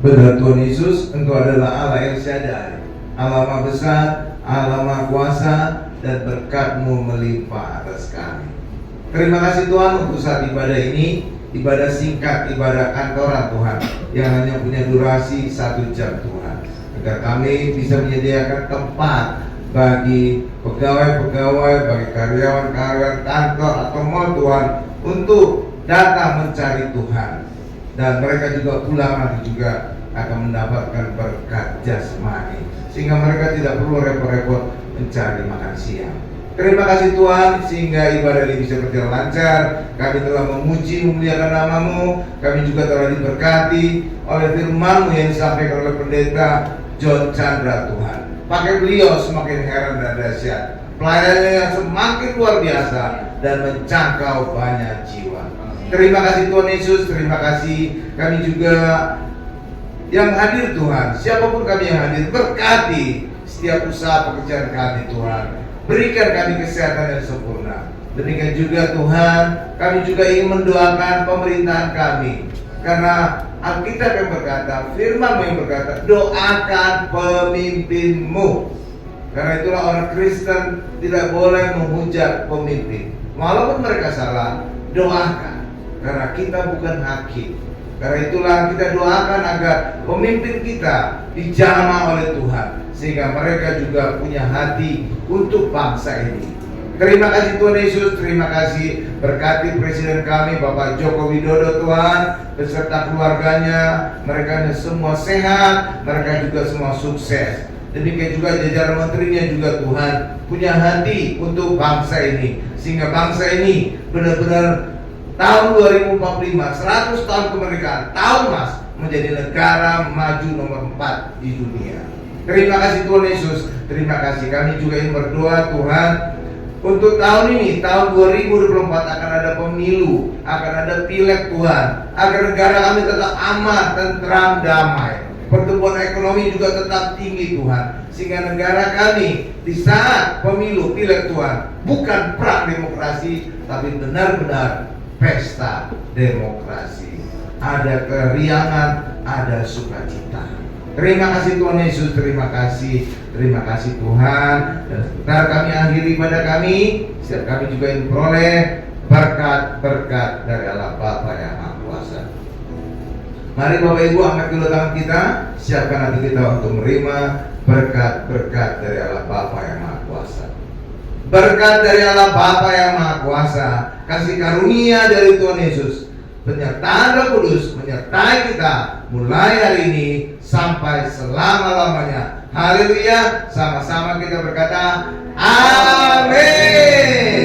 Benar Tuhan Yesus, Engkau adalah Allah El Shaddai, Allah Maha Besar, Allah Maha Kuasa, dan berkat-Mu melimpah atas kami. Terima kasih Tuhan untuk saat ibadah ini, ibadah singkat, ibadah kantoran Tuhan, yang hanya punya durasi 1 jam Tuhan, agar kami bisa menyediakan tempat bagi pegawai-pegawai, bagi karyawan-karyawan kantor atau mal Tuhan, untuk datang mencari Tuhan. Dan mereka juga pulang nanti juga akan mendapatkan berkat jasmani, sehingga mereka tidak perlu repot-repot mencari makan siang. Terima kasih Tuhan, sehingga ibadah ini bisa berjalan lancar. Kami telah memuji, memuliakan nama-Mu. Kami juga telah diberkati oleh firman-Mu yang disampaikan oleh pendeta John Chandra Tuhan. Pakai beliau semakin heran dan dahsyat, pelayanannya yang semakin luar biasa dan menjangkau banyak jiwa. Terima kasih Tuhan Yesus, terima kasih. Kami juga yang hadir Tuhan, siapapun kami yang hadir, berkati setiap usaha pekerjaan kami Tuhan. Berikan kami kesehatan yang sempurna. Demikian juga Tuhan, kami juga ingin mendoakan pemerintahan kami, karena Alkitab yang berkata, firman-Mu yang berkata, doakan pemimpinmu. Karena itulah orang Kristen tidak boleh menghujat pemimpin, walaupun mereka salah. Doakan, karena kita bukan hakim. Karena itulah kita doakan agar pemimpin kita dijamah oleh Tuhan, sehingga mereka juga punya hati untuk bangsa ini. Terima kasih Tuhan Yesus, terima kasih. Berkati Presiden kami Bapak Joko Widodo Tuhan, beserta keluarganya. Mereka semua sehat, mereka juga semua sukses. Demikian juga jajaran menterinya juga Tuhan punya hati untuk bangsa ini, sehingga bangsa ini benar-benar tahun 2045, 100 tahun kemerdekaan, tahun emas, menjadi negara maju nomor 4 di dunia. Terima kasih Tuhan Yesus. Terima kasih. Kami juga ingin berdoa Tuhan, untuk tahun ini, tahun 2024 akan ada pemilu, akan ada pileg Tuhan, agar negara kami tetap aman, tentram, damai. Pertumbuhan ekonomi juga tetap tinggi Tuhan, sehingga negara kami di saat pemilu pileg Tuhan bukan perang demokrasi, tapi benar-benar pesta demokrasi. Ada keriangan, ada sukacita. Terima kasih Tuhan Yesus, terima kasih Tuhan. Dan sebentar kami akhiri pada kami, setiap kami juga ingin peroleh berkat-berkat dari Allah Bapa yang Maha Kuasa. Mari Bapak Ibu angkat dulu tangan kita, siapkan hati kita untuk menerima berkat-berkat dari Allah Bapa yang Maha Kuasa. Berkat dari Allah Bapa yang Maha Kuasa, kasih karunia dari Tuhan Yesus, penyertaan Roh Kudus menyertai kita mulai hari ini sampai selama-lamanya. Haleluya. Sama-sama kita berkata amin.